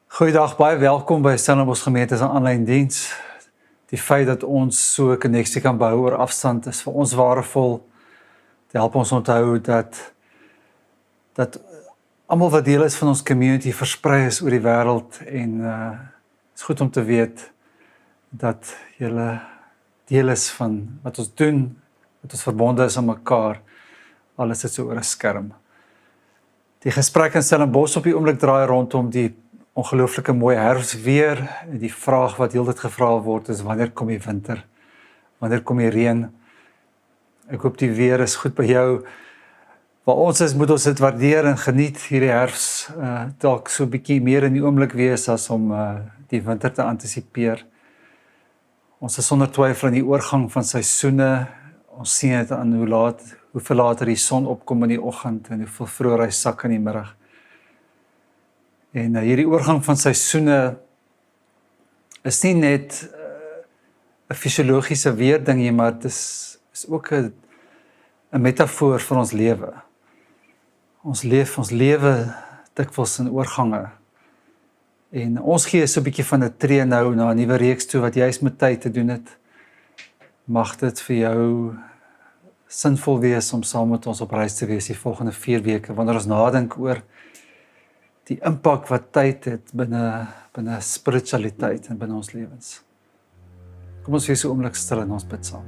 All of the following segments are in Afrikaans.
Goeiedag, baie welkom by Stellenbosch Gemeente se aanlyn diens. Die feit dat ons so 'n koneksie kan bou oor afstand is vir ons waardevol. Dit help ons onthou dat almal wat deel is van ons community versprei is oor die wêreld en is goed om te weet dat julle deel is van wat ons doen, dat ons verbonde is aan mekaar, al is dit so oor 'n skerm. Die gesprek in Stellenbosch op die oomblik draai rondom die ongelooflike mooi herfsweer. Die vraag wat heeltyd gevra word is, wanneer kom die winter? Wanneer kom die reën? Ek hoop die weer is goed by jou. Waar ons is, moet ons dit waardeer en geniet hierdie herfs. Dalk so 'n bietjie meer in die oomblik wees as om die winter te antisipeer. Ons is sonder twyfel in die oorgang van seisoene. Ons sien dit aan hoeveel later die son opkom in die oggend en hoeveel vroeër hy sak in die middag. En hierdie oorgang van seisoene is nie net 'n fisiologiese weerding nie, maar dit is ook 'n metafoor vir ons lewe. Ons lewe dikwels in oorgange. En ons gee so 'n bietjie van 'n tree nou na 'n nuwe reeks toe wat juist met tyd te doen het. Mag dit vir jou sinvol wees om saam met ons op reis te wees die volgende 4 weke, wanneer ons nadink oor die impak wat tyd het binne spiritualiteit en binne ons lewens. Kom ons wees so oomblik stil en ons bid saam.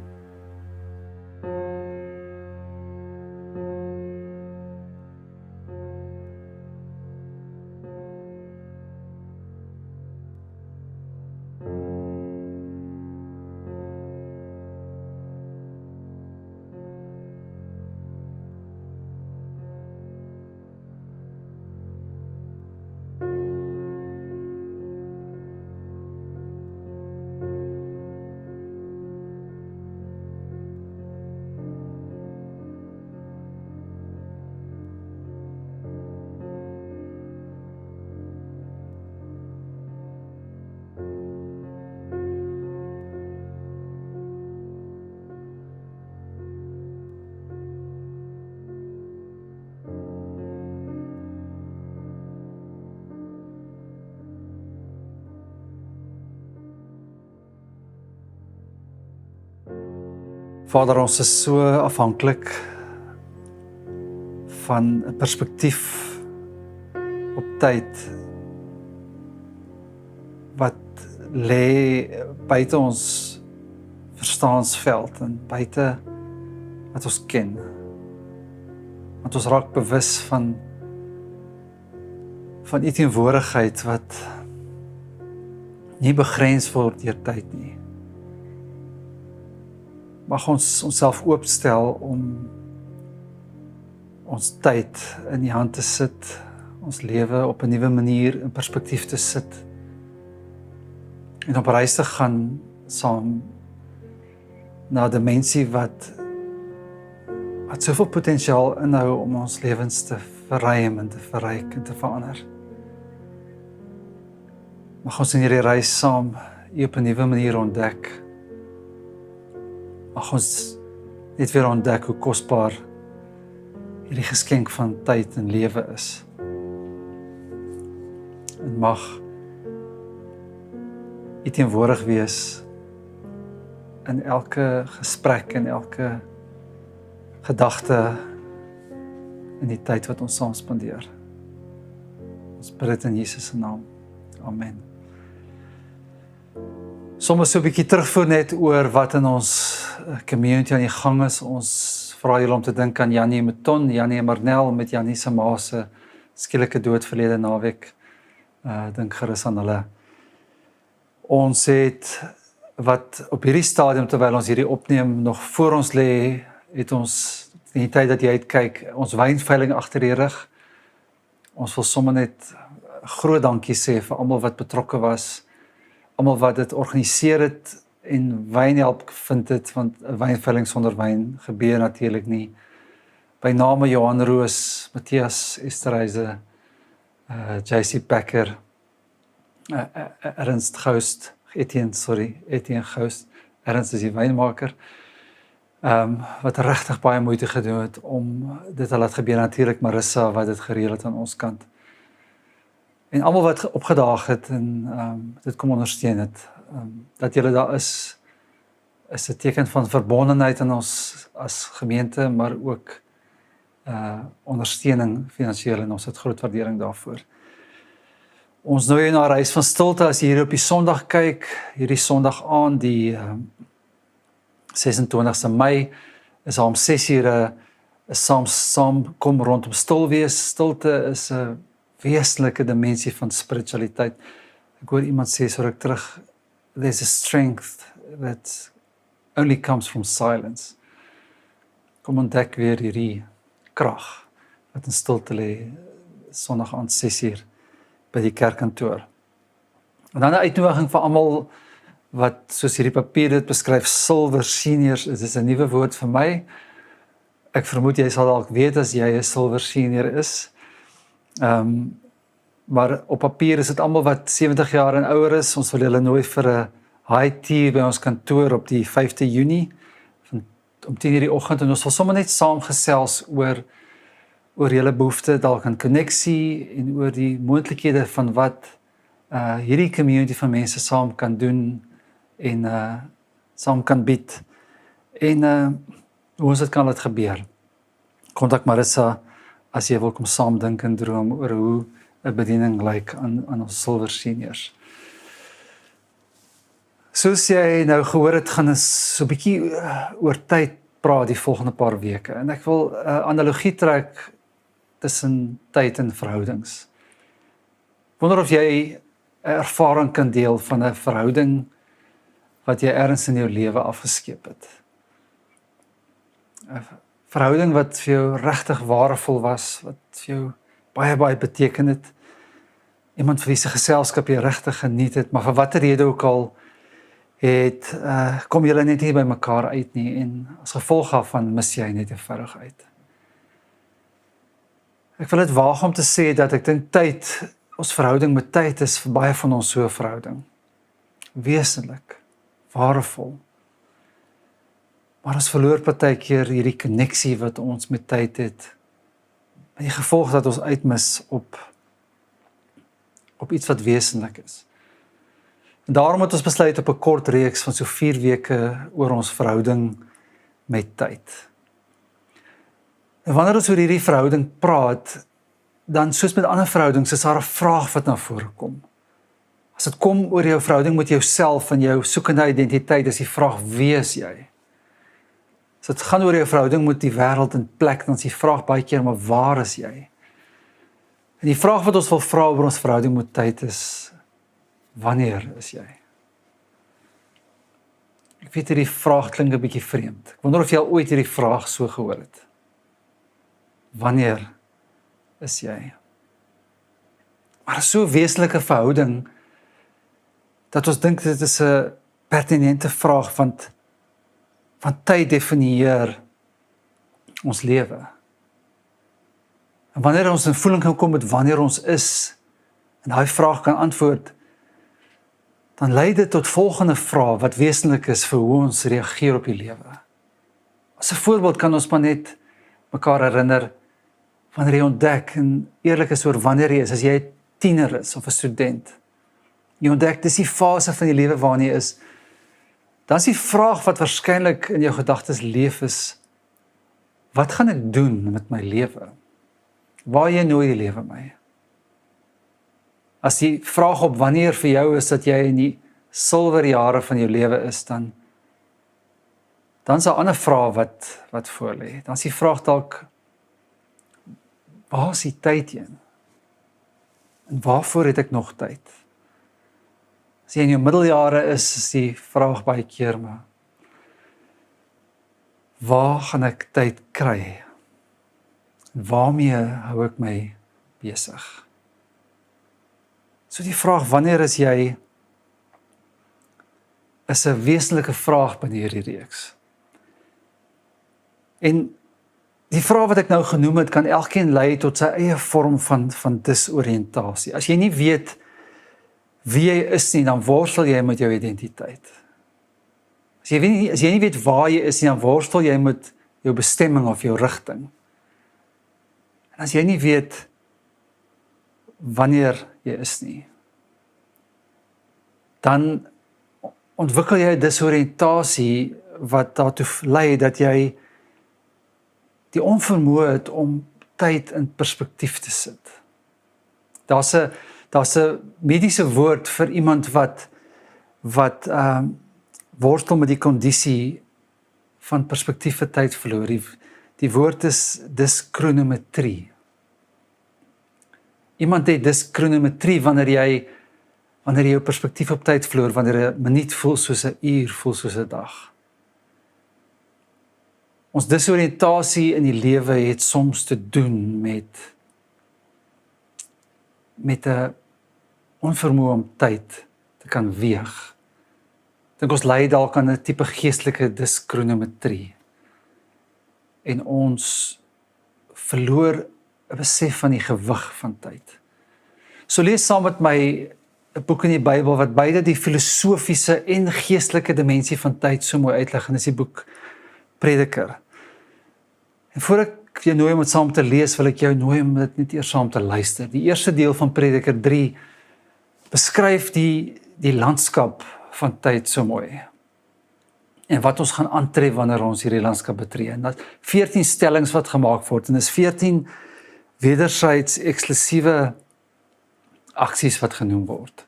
Vader, ons is so afhanklik van 'n perspektief op tyd wat lê buite ons verstaansveld en buite wat ons ken. Want ons raak bewus van u teenwoordigheid wat nie begrens word deur tyd nie. Mag ons onsself oopstel om ons tyd in die hand te sit, ons lewe op 'n nuwe manier in perspektief te sit en op reis te gaan saam na 'n dimensie wat soveel potensiaal inhou om ons lewens te verruim en te verryk en te verander. Mag ons in hierdie reis saam U op 'n nuwe manier ontdek. Mag ons net weer ontdek hoe kosbaar hierdie geskenk van tyd en lewe is. En mag U teenwoordig wees in elke gesprek en elke gedagte in die tyd wat ons saam spandeer. Ons bid dit in Jesus se naam. Amen. Soms so 'n bietjie terugvoer net oor wat in ons community aan die gang is. Ons vra julle om te dink aan Janie Meton, Janie en Marnel met Janie se ma se skielike dood verlede naweek. Dink gerus aan hulle. Ons het wat op hierdie stadium, terwyl ons hierdie opneem, nog voor ons lê, het ons in die tyd dat jy uitkyk, ons wynveiling agter die rug. Ons wil sommer net groot dankie sê vir almal wat betrokke was, almal wat dit organiseer het en wyn help vind het, want 'n wynveiling sonder wyn gebeur natuurlik nie. By name Johan Roos, Matthias Esterhuise, JC Becker, Ernst Ghost, Etienne Ghost, Ernst is die wynmaker, wat regtig baie moeite gedoen het om dit te laat gebeur. Natuurlik Marissa wat dit gereël het aan ons kant. En almal wat opgedaag het en dit kom ondersteun het, dat julle daar is 'n teken van verbondenheid in ons as gemeente, maar ook ondersteuning finansiëel en ons het groot waardering daarvoor. Ons nooi jou na 'n reis van stilte as jy hier op die Sondag kyk, hierdie Sondag aand, die 26 Mei, is om 6:00 saam kom rondom stil wees. Stilte is 'n wesenlike dimensie van spiritualiteit. Ek hoor iemand sê so ruk terug, there's a strength that only comes from silence. Kom ontdek weer hierdie krag wat in stilte lê, Sondag aand 6:00 by die kerkkantoor. En dan 'n uitnodiging vir almal wat, soos hierdie papier dit beskryf, silver seniors is. Dit is 'n nuwe woord vir my. Ek vermoed jy sal dalk weet as jy 'n silver senior is. Maar op papier is dit almal wat 70 jaar en ouer is. Ons wil julle nooi vir 'n high tea by ons kantoor op die 5de Junie om 10:00 die oggend, en ons wil sommer net saamgesels oor julle behoefte dalk aan koneksie en oor die moontlikhede van wat hierdie community van mense saam kan doen en saam kan bied en hoe ons dit kan laat gebeur. Kontak Marissa as jy wil kom saam dink en droom oor hoe 'n bediening lyk aan ons silver seniors. Soos jy nou gehoor het, gaan ons so 'n bietjie oor tyd praat die volgende paar weke. En ek wil 'n analogie trek tussen tyd en verhoudings. Ek wonder of jy 'n ervaring kan deel van 'n verhouding wat jy ergens in jou lewe afgeskeep het. 'n Verhouding wat vir jou regtig waardevol was, wat vir jou baie beteken het. Iemand vir wie se geselskap jy regtig geniet het, maar vir watter rede ook al kom julle net nie by mekaar uit nie, en as gevolg daarvan mis jy net eenvoudig uit. Ek wil dit waag om te sê dat ek dink tyd, ons verhouding met tyd is vir baie van ons so 'n verhouding. Wesenlik, waardevol. Maar ons verloor partykeer hierdie koneksie wat ons met tyd het, met die gevolg dat ons uitmis op iets wat wesenlik is. En daarom het ons besluit op 'n kort reeks van so 4 weke oor ons verhouding met tyd. En wanneer ons oor hierdie verhouding praat, dan soos met ander verhoudings, is daar 'n vraag wat na vore kom. As dit kom oor jou verhouding met jouself en jou soekende identiteit, is die vraag, wie is jy? As dit gaan oor jou verhouding met die wêreld en plek, dan is die vraag baie keer, maar waar is jy? En die vraag wat ons wil vra oor ons verhouding met tyd is, wanneer is jy? Ek weet hierdie vraag klink 'n bietjie vreemd. Ek wonder of jy al ooit hierdie vraag so gehoor het. Wanneer is jy? Maar dit is so 'n wesenlike verhouding, dat ons dink dit is 'n pertinente vraag, want tyd definieer ons lewe. En wanneer ons in voeling kan kom met wanneer ons is, en daai vraag kan antwoord, dan lei dit tot volgende vraag wat wesenlik is vir hoe ons reageer op die lewe. As 'n voorbeeld kan ons maar net mekaar herinner, wanneer jy ontdek, en eerlik is oor wanneer jy is, as jy 'n tiener is of 'n student, jy ontdek, dis die fase van die lewe waarin jy is, dan is die vraag wat waarskynlik in jou gedagtes leef is, wat gaan ek doen met my lewe? Waar jy nooi die lewe my? As die vraag op wanneer vir jou is dat jy in die silwer jare van jou lewe is, dan is 'n ander vraag wat voor lê. Dan is die vraag dalk, waar is die tyd heen? En waarvoor het ek nog tyd? As jy in jou middeljare is die vraag baie keer, maar waar gaan ek tyd kry? En waarmee hou ek my besig? So die vraag, wanneer is jy, is 'n wesenlike vraag binne hierdie reeks. En die vraag wat ek nou genoem het, kan elkeen lei tot sy eie vorm van disoriëntasie. As jy nie weet wie jy is nie, dan worstel jy met jou identiteit. As jy nie weet waar jy is nie, dan worstel jy met jou bestemming of jou rigting. En as jy nie weet wanneer jy is nie. Dan ontwikkel jy 'n disoriëntasie wat daartoe lei dat jy die onvermoë het om tyd in perspektief te sit. Daar's 'n mediese woord vir iemand wat worstel met die kondisie van perspektief vir tyd verloor. Die woord is diskronometrie. Iemand het diskronometrie wanneer jy jou perspektief op tyd verloor, wanneer 'n minuut voel soos 'n uur, voel soos 'n dag. Ons disoriëntasie in die lewe het soms te doen met 'n onvermoë om tyd te kan weeg. Dink ons lei dalk aan 'n tipe geestelike diskronometrie. En ons verloor 'n besef van die gewig van tyd. So lees saam met my 'n boek in die Bybel wat beide die filosofiese en geestelike dimensie van tyd so mooi uitlig, en dis die boek Prediker. En voor ek jou nooi om dit saam te lees, wil ek jou nooi om dit net eers saam te luister. Die eerste deel van Prediker 3 beskryf die landskap van tyd so mooi. En wat ons gaan aantref wanneer ons hierdie landskap betree. En dat 14 stellings wat gemaak word, en dis 14 wederzijds eksklusiewe aksies wat genoem word.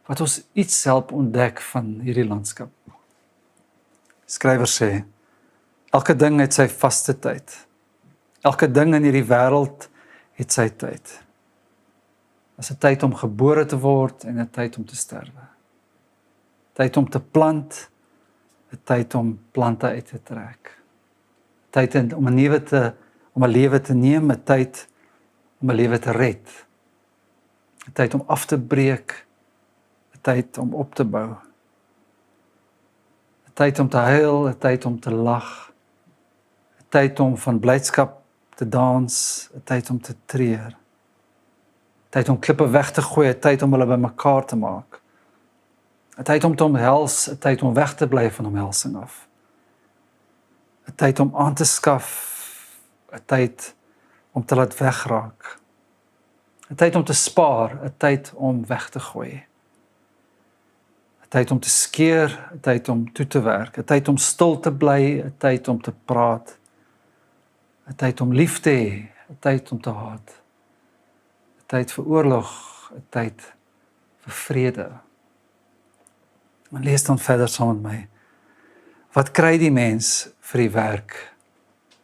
Wat ons iets help ontdek van hierdie landskap. Skrywer sê, elke ding het sy vaste tyd. Elke ding in hierdie wêreld het sy tyd. Dit is 'n tyd om gebore te word en 'n tyd om te sterwe. Tyd om te plant, 'n tyd om plante uit te trek. Tyd om 'n lewe te neem, 'n tyd om 'n lewe te red. 'n Tyd om af te breek, 'n tyd om op te bou. 'n Tyd om te huil, 'n tyd om te lag. 'n Tyd om van blydskap te dans, 'n tyd om te treur. 'n Tyd om klippe weg te gooi, 'n tyd om hulle bymekaar te maak. 'n Tyd om te omhels, 'n tyd om weg te bly van omhelsing af. 'n Tyd om aan te skaf, 'n tyd om te laat wegraak. 'n Tyd om te spaar, 'n tyd om weg te gooi. 'n Tyd om te skeer, 'n tyd om toe te werk. 'n Tyd om stil te bly, 'n tyd om te praat. 'n Tyd om lief te hê, 'n tyd om te haat. 'n Tyd vir oorlog, 'n tyd vir vrede. En lees dan verder saam met my. Wat kry die mens vir die werk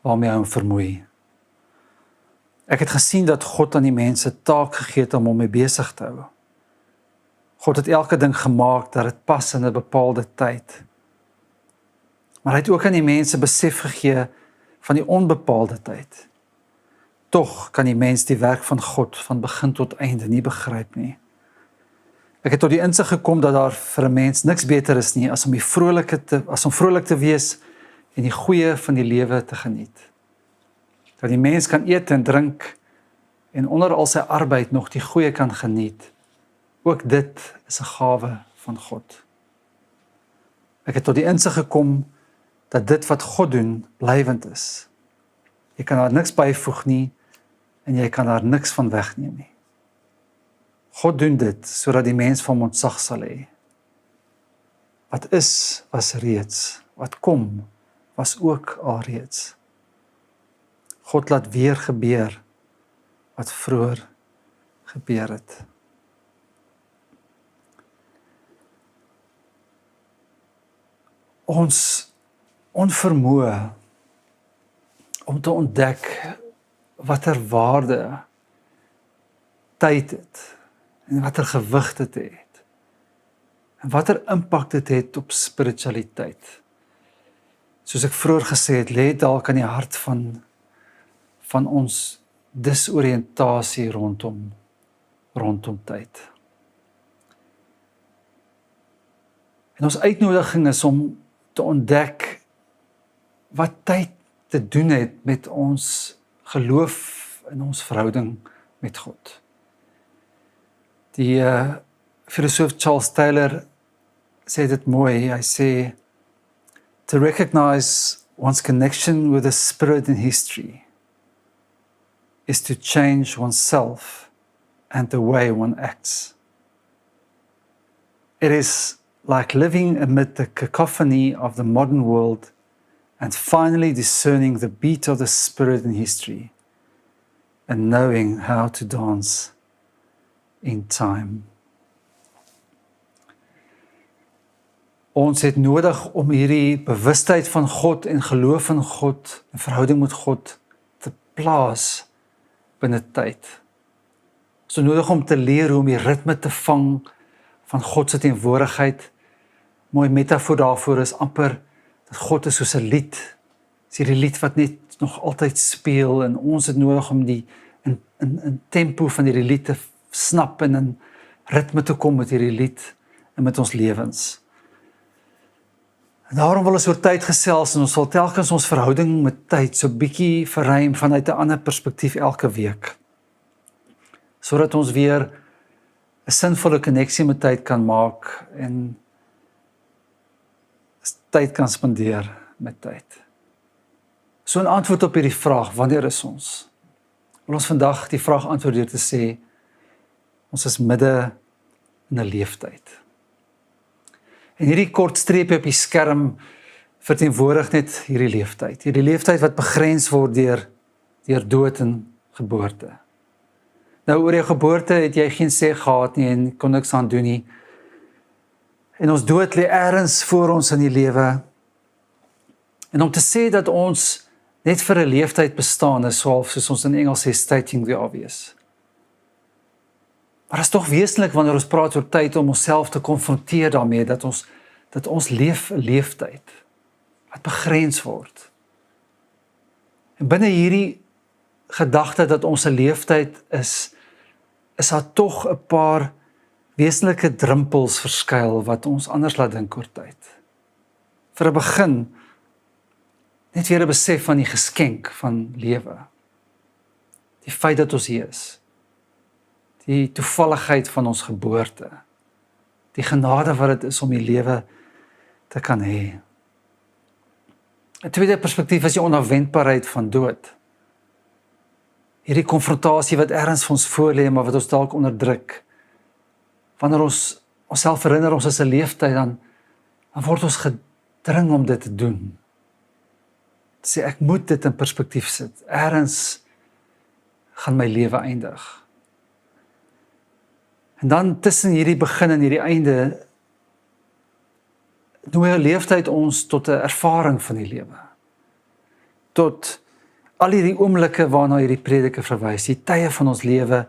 waarmee hy hom vermoei? Ek het gesien dat God aan die mens 'n taak gegee het om hom mee besig te hou. God het elke ding gemaak dat dit pas in 'n bepaalde tyd. Maar hy het ook aan die mense besef gegee van die onbepaalde tyd. Tog kan die mens die werk van God van begin tot einde nie begryp nie. Ek het tot die insig gekom dat daar vir 'n mens niks beter is nie as om vrolik te wees en die goeie van die lewe te geniet. Dat die mens kan eet en drink en onder al sy arbeid nog die goeie kan geniet. Ook dit is 'n gawe van God. Ek het tot die insig gekom dat dit wat God doen blywend is. Jy kan daar niks byvoeg nie en jy kan daar niks van wegneem nie. God doen dit sodat die mens van hom ontzag sal hê. Wat is, was reeds. Wat kom, was ook alreeds. God laat weer gebeur wat vroeër gebeur het. Ons onvermoë om te ontdek watter waarde tyd het en watter gewig dit het en watter impak dit het op spiritualiteit. Soos ek vroeër gesê het, lê dalk aan die hart van ons disoriëntasie rondom tyd. En ons uitnodiging is om te ontdek wat tyd te doen het met ons geloof en ons verhouding met God. Die filosoof Charles Taylor sê dit mooi, hy sê, to recognize one's connection with the spirit in history is to change oneself and the way one acts. It is like living amid the cacophony of the modern world and finally discerning the beat of the Spirit in history and knowing how to dance in time. Ons het nodig om hierdie bewustheid van God en geloof in God en verhouding met God te plaas binne tyd. Ons het nodig om te leer hoe om die ritme te vang van God se teenwoordigheid. Mooi metafoor daarvoor is amper dat God is soos 'n lied. Dis hierdie lied wat net nog altyd speel en ons het nodig om die in tempo van hierdie lied te snap en in ritme te kom met hierdie lied en met ons lewens. En daarom wil ons oor tyd gesels en ons sal telkens ons verhouding met tyd so bietjie verruim vanuit 'n ander perspektief elke week. Sodat ons weer 'n sinvolle koneksie met tyd kan maak en tyd kan spandeer met tyd. So 'n antwoord op hierdie vraag, wanneer is ons? Wil ons vandag die vraag antwoord deur te sê, ons is midde in 'n leeftyd. En hierdie kort streepie op die skerm verteenwoordig net hierdie leeftyd. Hierdie leeftyd wat begrens word deur dood en geboorte. Nou oor jou geboorte het jy geen sê gehad nie en kon niks aan doen nie. En ons dood lê ergens voor ons in die lewe. En om te sê dat ons net vir 'n leeftyd bestaan is soos ons in Engels sê, stating the obvious. Maar dit is tog wesentlik wanneer ons praat oor tyd om onsself te konfronteer daarmee dat ons leef 'n leeftyd wat begrens word. En binne hierdie gedagte dat ons 'n leeftyd is daar tog 'n paar wesenlike drempels verskuil wat ons anders laat dink oor tyd. Vir 'n begin, net weer 'n besef van die geskenk van lewe. Die feit dat ons hier is. Die toevalligheid van ons geboorte. Die genade wat dit is om die lewe te kan hê. 'n Tweede perspektief is die onafwendbaarheid van dood. Hierdie konfrontasie wat ergens vir ons voorlê, maar wat ons dalk onderdruk. Wanneer ons onsself herinner ons is 'n leeftyd, dan word ons gedring om dit te doen. Sê ek moet dit in perspektief sit. Ergens gaan my lewe eindig. En dan tussen hierdie begin en hierdie einde nooi 'n leeftyd ons tot 'n ervaring van die lewe. Tot al hierdie oomblikke waarna hierdie prediker verwys, die tye van ons lewe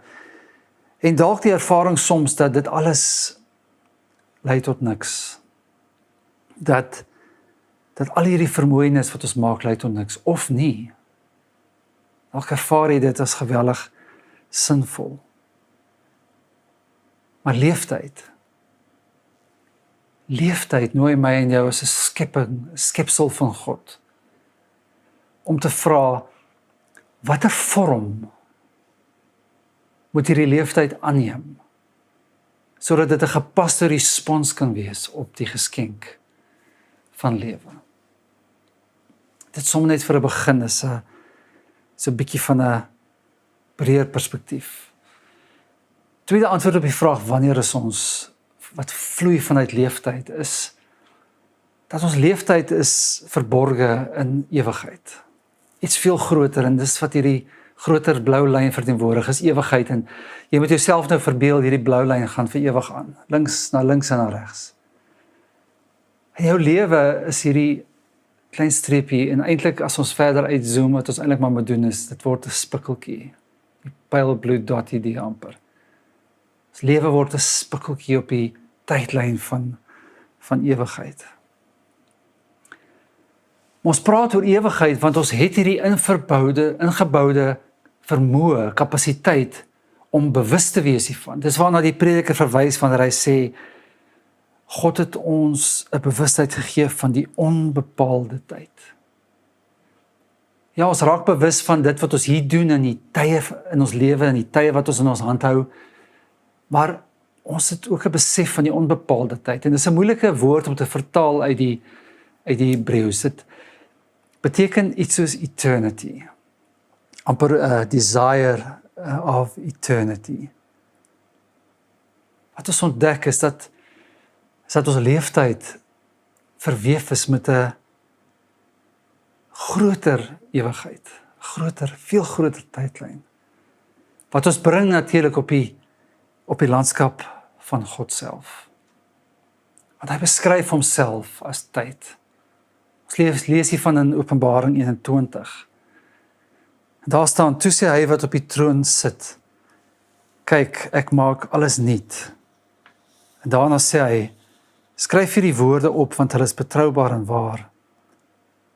en dalk die ervaring soms dat dit alles lei tot niks. Dat al hierdie vermoeienis wat ons maak lei tot niks of nie. Dalk ervaar jy dit as geweldig sinvol. Maar leeftyd nooi my en jou as 'n skepsel van God. Om te vra, watter vorm moet hierdie leeftyd aanneem, sodat dit 'n gepaste respons kan wees op die geskenk van lewe. Dit som net vir 'n begin is 'n bietjie van 'n breër perspektief. Tweede antwoord op die vraag, wanneer is ons, wat vloei vanuit leeftyd, is dat ons leeftyd is verborge in ewigheid. Iets veel groter, en dis wat hierdie groter blou lyn verteenwoordig is, ewigheid, en jy moet jouself nou verbeel, hierdie blou lyn gaan vir ewig aan, links en na regs. En jou lewe is hierdie klein streepie, en eintlik as ons verder uitzoom, wat ons eintlik maar moet doen is, dit word 'n spikkeltjie, die pale blue dotty die amper. Ons lewe word 'n spikkeltjie op die tydlyn van ewigheid. Ons praat oor ewigheid, want ons het hierdie ingeboude vermoë, kapasiteit, om bewus te wees hiervan. Dis waarna die prediker verwys wanneer hy sê, God het ons 'n bewustheid gegee van die onbepaalde tyd. Ja, ons raak bewus van dit wat ons hier doen in die tye in ons lewe, in die tye wat ons in ons hand hou, maar ons het ook 'n besef van die onbepaalde tyd. En dis 'n moeilike woord om te vertaal uit die Hebreëus. Dit beteken iets soos eternity. Amper 'n desire of eternity. wat ons ontdek is dat ons leeftyd verweef is met 'n groter ewigheid, veel groter tydlyn. Wat ons bring natuurlik op die landskap van God self. Want hy beskryf homself as tyd. Ons lees hiervan in Openbaring 21. En daar staan, toe sê hy wat op die troon sit, kyk, ek maak alles nuut. En daarna sê hy, skryf hierdie woorde op, want hulle is betroubaar en waar.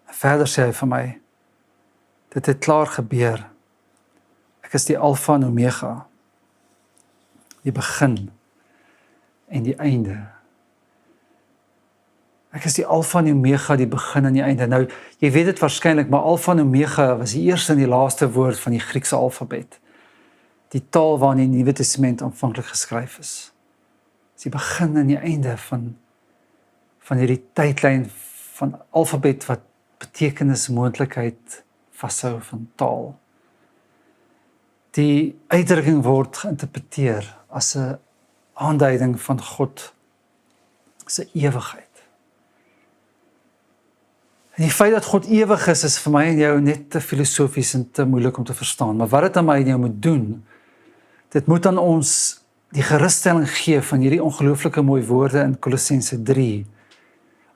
En verder sê hy vir my, dit het klaar gebeur. Ek is die Alfa en Omega, die begin en die einde. Ek is die Alfa en Omega, die begin en die einde. Nou, jy weet dit waarskynlik, maar Alfa en Omega was die eerste en die laaste woord van die Griekse alfabet. Die taal waarin die Nuwe Testament aanvanklik geskryf is. Dis die begin en die einde van hierdie tydlyn van alfabet wat betekenis, moontlikheid vashou van taal. Die uitdrukking word geïnterpreteer as 'n aanduiding van God se ewigheid. En die feit dat God ewig is vir my en jou net te filosofies en te moeilik om te verstaan. Maar wat dit aan my en jou moet doen, dit moet aan ons die gerusstelling gee van hierdie ongelooflike mooi woorde in Kolossense 3.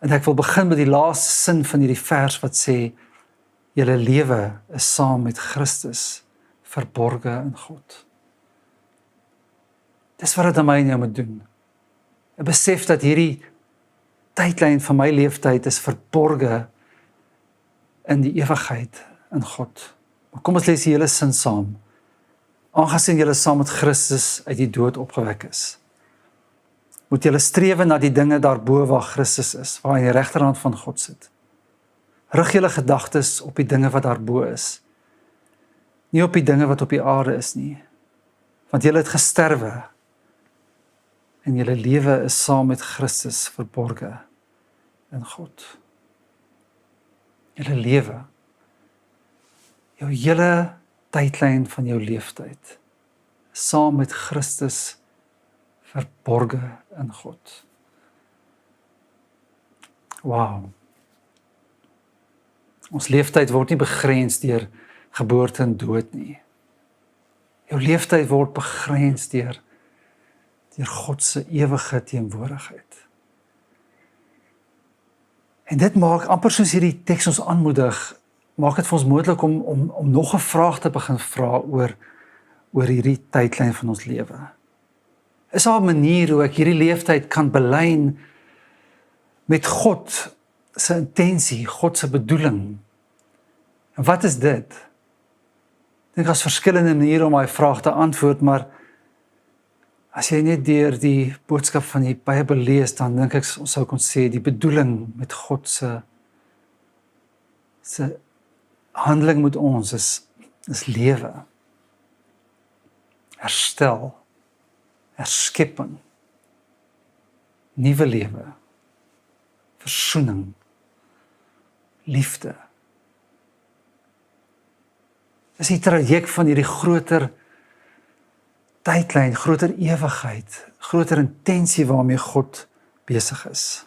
En ek wil begin met die laaste sin van hierdie vers wat sê, julle lewe is saam met Christus verborge in God. Dis wat dit aan my en jou moet doen. Ek besef dat hierdie tydlyn van my leeftyd is verborge in die ewigheid in God. Maar kom ons lees die hele sin saam. Aangesien julle saam met Christus uit die dood opgewek is, moet julle strewe na die dinge daarbo waar Christus is, waar hy aan die regterhand van God sit. Rig julle gedagtes op die dinge wat daarbo is, nie op die dinge wat op die aarde is nie, want julle het gesterwe, en julle lewe is saam met Christus verborge in God. Julle lewe, jou hele tydlyn van jou leeftyd, saam met Christus verborge in God. Wow. Ons leeftyd word nie begrens deur geboorte en dood nie. Jou leeftyd word begrens deur God se ewige teenwoordigheid. En dit maak amper soos hierdie teks ons aanmoedig, maak dit vir ons moontlik om nog 'n vraag te begin vra oor hierdie tydlyn van ons lewe. Is daar 'n manier hoe ek hierdie leeftyd kan belyn met God se intensie, God se bedoeling? En wat is dit? Ek dink daar's verskillende maniere om daai vraag te antwoord, maar as jy net deur die boodskap van die Bybel lees, dan dink ek ons sou kon sê die bedoeling met God se handeling met ons is lewe, herstel, herskepping, nuwe lewe, versoening, liefde. Dis die traject van hierdie groter tydlyn, groter ewigheid, groter intensie waarmee God besig is.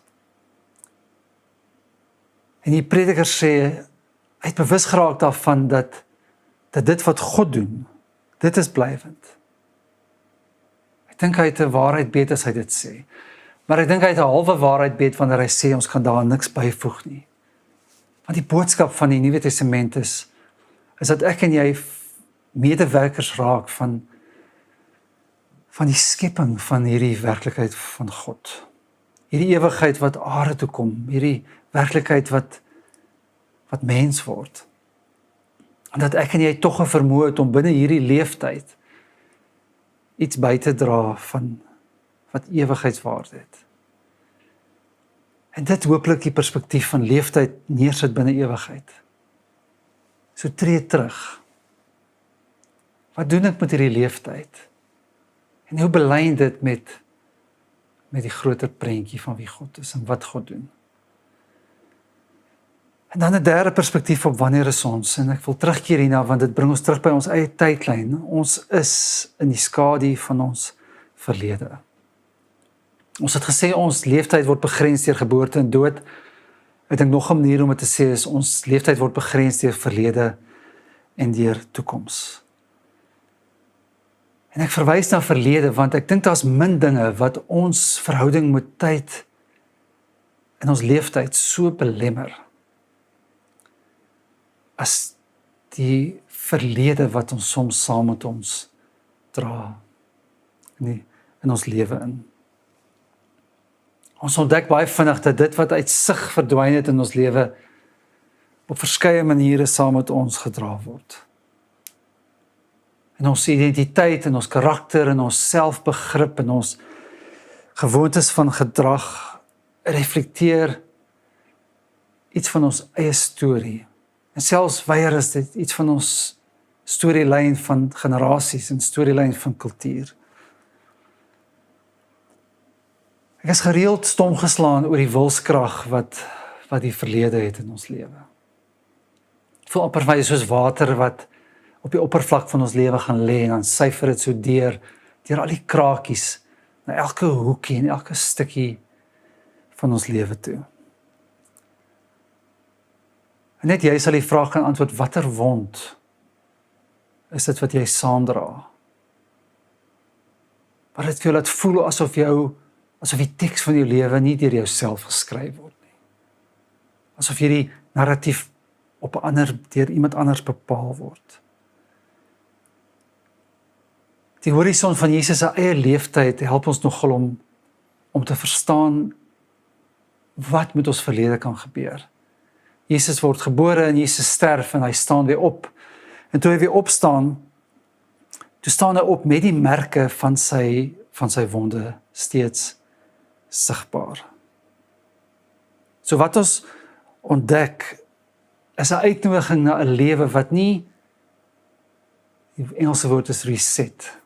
En die prediker sê, hy het bewus geraak daarvan dat dit wat God doen, dit is blywend. Ek dink hy het 'n waarheid beet as hy dit sê. Maar ek dink hy het 'n halwe waarheid beet wanneer hy sê ons kan daar niks byvoeg nie. Want die boodskap van die Nuwe Testament is dat ek en jy medewerkers raak van die skepping van hierdie werklikheid van God. Hierdie ewigheid wat aarde toe kom, hierdie werklikheid wat mens word. En dat ek en jy tog 'n vermoë het om binne hierdie leeftyd iets by te dra van wat ewigheidswaarde het. En dit hooplik die perspektief van leeftyd neersit binne ewigheid. So tree terug. Wat doen ek met hierdie leeftyd? En hoe belyn dit met die groter prentjie van wie God is en wat God doen? En dan 'n derde perspektief op wanneer is ons, en ek wil terugkeer hierna, want dit bring ons terug by ons eie tydlyn. Ons is in die skadu van ons verlede. Ons het gesê ons leeftyd word begrens deur geboorte en dood. Ek dink nog 'n manier om dit te sê is ons leeftyd word begrens deur verlede en deur toekoms. En ek verwys na verlede want ek dink daar's min dinge wat ons verhouding met tyd in ons leeftyd so belemmer as die verlede wat ons soms saam met ons dra in ons lewe in. Ons ontdek baie vinnig dat dit wat uit sig verdwyn het in ons lewe op verskeie maniere saam met ons gedra word. En ons identiteit en ons karakter en ons selfbegrip en ons gewoontes van gedrag reflekteer iets van ons eie storie. En selfs weier is dit iets van ons storielyn van generasies en storielyn van kultuur. Ek is gereeld stom geslaan oor die wilskrag wat die verlede het in ons lewe. Ek voel amper vir my soos water wat op die oppervlak van ons lewe gaan lê en dan syfer dit so deur al die krakies, na elke hoekie en elke stukkie van ons lewe toe. En net jy sal die vraag kan antwoord, watter wond is dit wat jy saamdra? Wat dit vir jou laat voel asof die teks van jou lewe nie deur jouself geskryf word nie. Asof hierdie narratief deur iemand anders bepaal word. Die horison van Jesus se eie leeftyd help ons nogal om te verstaan wat met ons verlede kan gebeur. Jesus word gebore en Jesus sterf en hy staan weer op. En toe hy weer opstaan, toe staan hy op met die merke van sy wonde steeds sigbaar. So wat ons ontdek is 'n uitnodiging na 'n lewe wat nie, die Engelse woord is reset.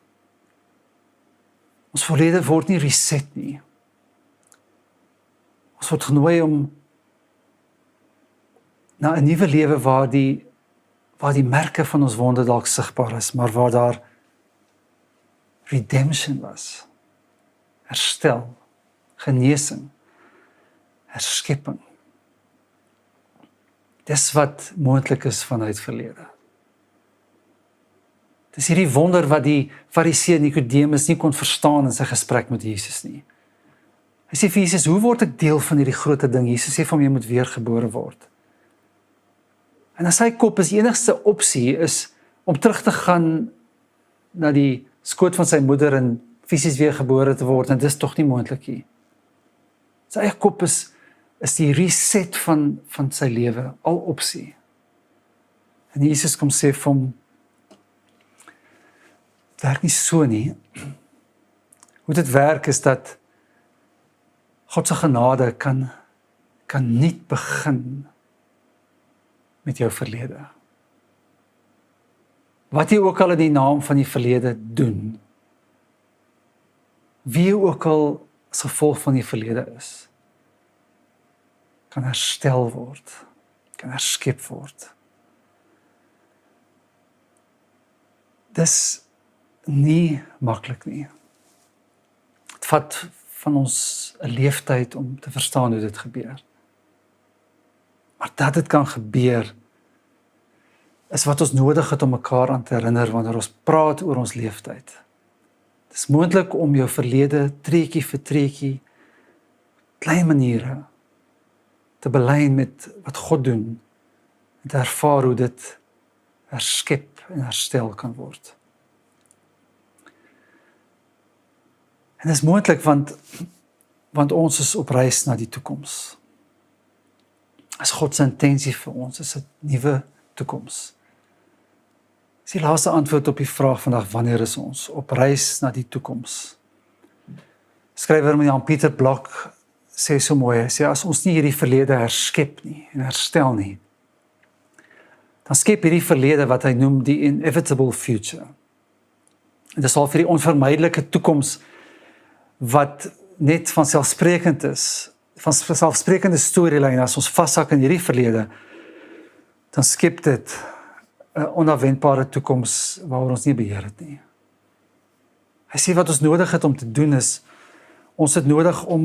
Ons verlede word nie reset nie. Ons word genooi om na 'n nuwe lewe waar die merke van ons wonde dalk sigbaar is, maar waar daar redemption was, herstel, genesing, herskepping. Dis wat moontlik is vanuit verlede. Dis hierdie wonder wat die Fariseë Nikodemus nie kon verstaan in sy gesprek met Jesus nie. Hy sê vir Jesus, hoe word ek deel van hierdie groot ding? Jesus sê vir hom, jy moet weergebore word. En in sy kop is die enigste opsie is om terug te gaan na die skoot van sy moeder en fisies weergebore te word, en dis tog nie moontlik nie. Sy eie kop is die reset van sy lewe, al opsie. En Jesus kom sê vir hom, dit werk nie so nie. Hoe dit werk is dat God se genade kan nie begin met jou verlede. Wat jy ook al in die naam van die verlede doen, wie jy ook al as gevolg van die verlede is, kan herstel word, kan herskep word. Dis nie maklik nie. Het vat van ons 'n leeftyd om te verstaan hoe dit gebeur. Maar dat dit kan gebeur, is wat ons nodig het om mekaar aan te herinner wanneer ons praat oor ons leeftyd. Dit is moontlik om jou verlede treetjie vir treetjie, klein maniere, te belyn met wat God doen, en te ervaar hoe dit herskep en herstel kan word. En dit is moontlik want ons is op reis na die toekoms. As God se intensie vir ons is 'n nuwe toekoms. Dis die laaste antwoord op die vraag vandag, wanneer is ons op reis na die toekoms? Skrywer Jan Pieter Blok sê so mooi, hy sê as ons nie hierdie verlede herskep nie en herstel nie, dan skep hierdie verlede wat hy noem die inevitable future. En dit sal vir die onvermydelike toekoms wat net vanselfsprekend is, van selfsprekende storielyn, as ons vashak in hierdie verlede, dan skep dit 'n onafwendbare toekoms waaroor ons nie beheer het nie. Hy sê wat ons nodig het om te doen is Ons het nodig om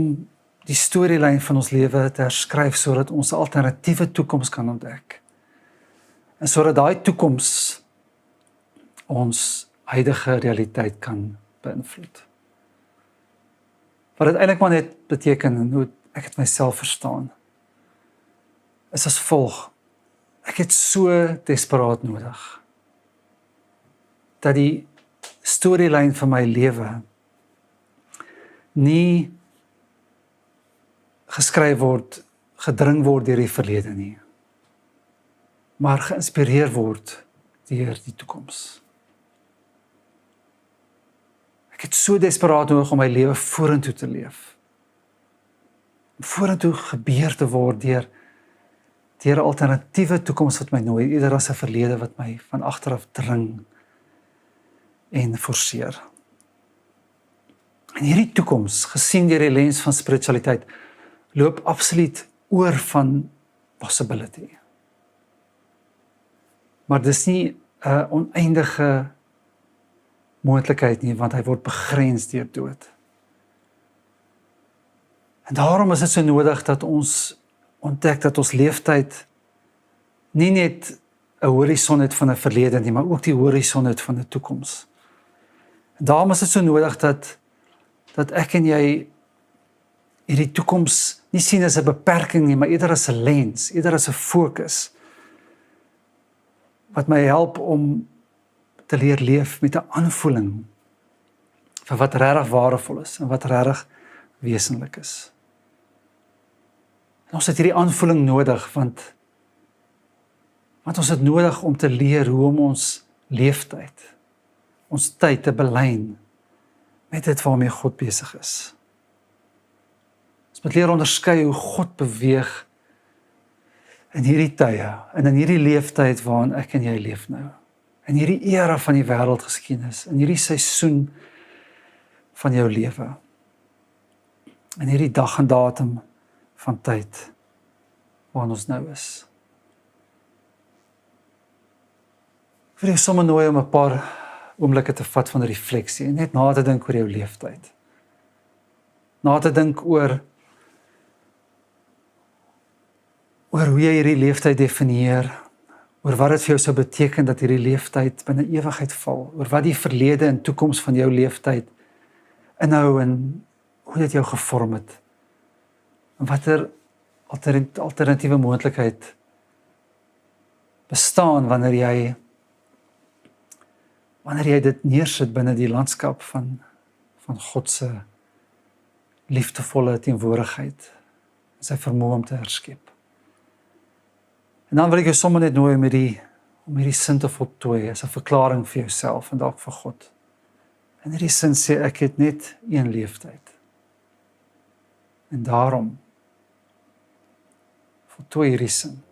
die storielyn van ons lewe te herskryf sodat ons 'n alternatiewe toekoms kan ontdek. En sodat daai toekoms ons huidige realiteit kan beïnvloed. Wat dit eintlik maar net beteken en hoe ek het myself verstaan, is as volg. Ek het so desperaat nodig dat die storielyn van my lewe nie geskryf word, gedring word deur die verlede nie, maar geïnspireer word deur die toekoms. Ek het so desperaat nodig om my lewe vorentoe te leef. Om vorentoe gebeur te word deur 'n alternatiewe toekoms wat my nooi, eerder as 'n verlede wat my van agteraf dring en forceer. En hierdie toekoms, gesien deur die lens van spiritualiteit, loop absoluut oor van possibility. Maar dis nie 'n oneindige moontlikheid nie, want hy word begrens deur dood. En daarom is dit so nodig dat ons ontdek dat ons leeftyd nie net 'n horison het van 'n verlede nie, maar ook die horison het van 'n toekoms. En daarom is dit so nodig dat ek en jy hierdie toekoms nie sien as 'n beperking nie, maar eerder as 'n lens, eerder as 'n fokus, wat my help om te leer leef met 'n aanvoeling vir wat regtig waardevol is en wat regtig wesenlik is. En ons het hierdie aanvoeling nodig, want ons het nodig om te leer hoe om ons leeftyd, ons tyd te belyn met dit waarmee God besig is. Ons moet leer onderskei hoe God beweeg in hierdie tye en in hierdie leeftyd waarin ek en jy leef nou. In hierdie era van die wêreldgeskiedenis, in hierdie seisoen van jou lewe. In hierdie dag en datum van tyd waarin ons nou is. Ek wil jou sommer nooi om 'n paar oomblikke te vat van refleksie en net na te dink oor jou leeftyd. Na te dink oor hoe jy hierdie leeftyd definieer, oor wat dit vir jou sou beteken dat hierdie leeftyd binne ewigheid val, oor wat die verlede en toekoms van jou leeftyd inhou en hoe dit jou gevorm het, en watter alternatiewe moontlikheid bestaan wanneer jy dit neersit binne die landskap van God se liefdevolle teenwoordigheid, sy vermoë om te herskep. En dan wil ek jou sommer net nooi om hierdie sin te voltooi as 'n verklaring vir jouself en dalk vir God. En hierdie sin sê ek het net een leeftyd. En daarom voltooi hierdie sin.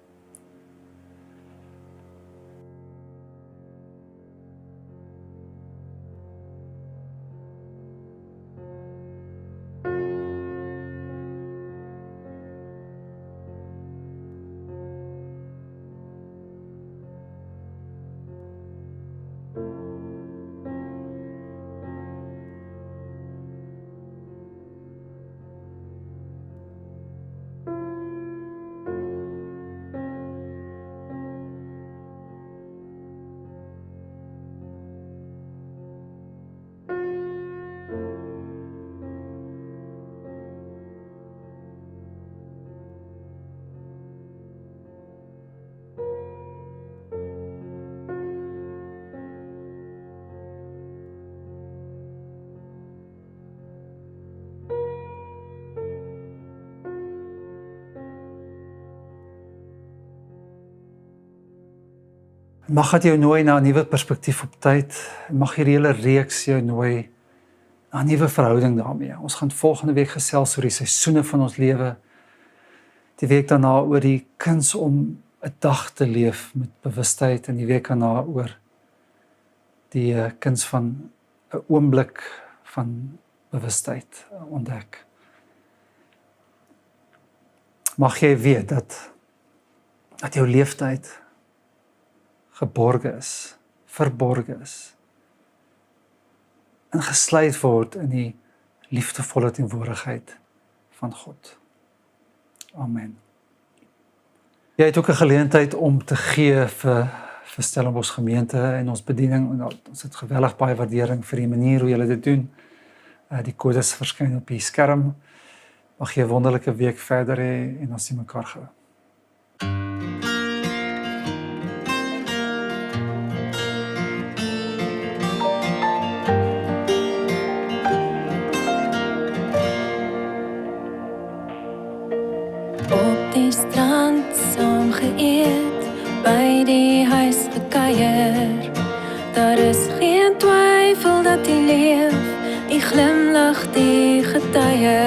Mag dit jou nooi na 'n nuwe perspektief op tyd, en mag hierdie hele reeks jou nooi na 'n nuwe verhouding daarmee. Ons gaan volgende week gesels oor die seisoene van ons lewe, die week daarna oor die kuns om 'n dag te leef met bewustheid, en die week daarna oor die kuns van 'n oomblik van bewustheid ontdek. Mag jy weet dat jou leeftyd geborge is, verborge is, en gesluit word in die liefdevolle teenwoordigheid van God. Amen. Jy het ook 'n geleentheid om te gee vir Stellenbosch gemeente en ons bediening. Ons het geweldig baie waardering vir die manier hoe julle dit doen. Die kodes verskyn op die skerm. Mag jy 'n wonderlike week verder hê en ons sien mekaar gou. Op die strand saam geëet, by die huis gekuier. Daar is geen twyfel dat jy leef, jy glimlag die getuie.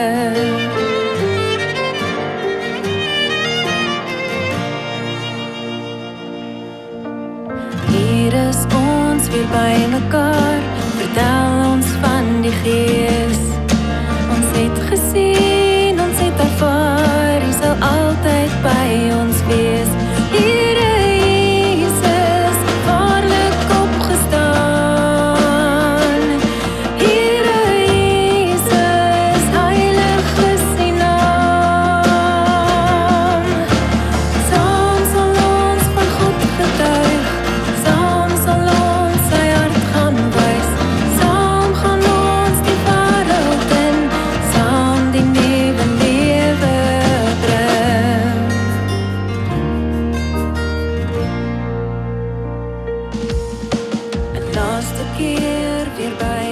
Hier is ons weer by mekaar, vertel ons van die Gees. Ons het gesien, ons het ervaar, hy sal altyd by ons wees. Here Jesus, waarlik opgestaan. Here Jesus, heilig is die naam. Saam sal ons van God getuig, saam sal ons sy hart gaan wys. Saam gaan ons die wêreld in, saam die nuwe lewe bring. 'n laaste keer weer by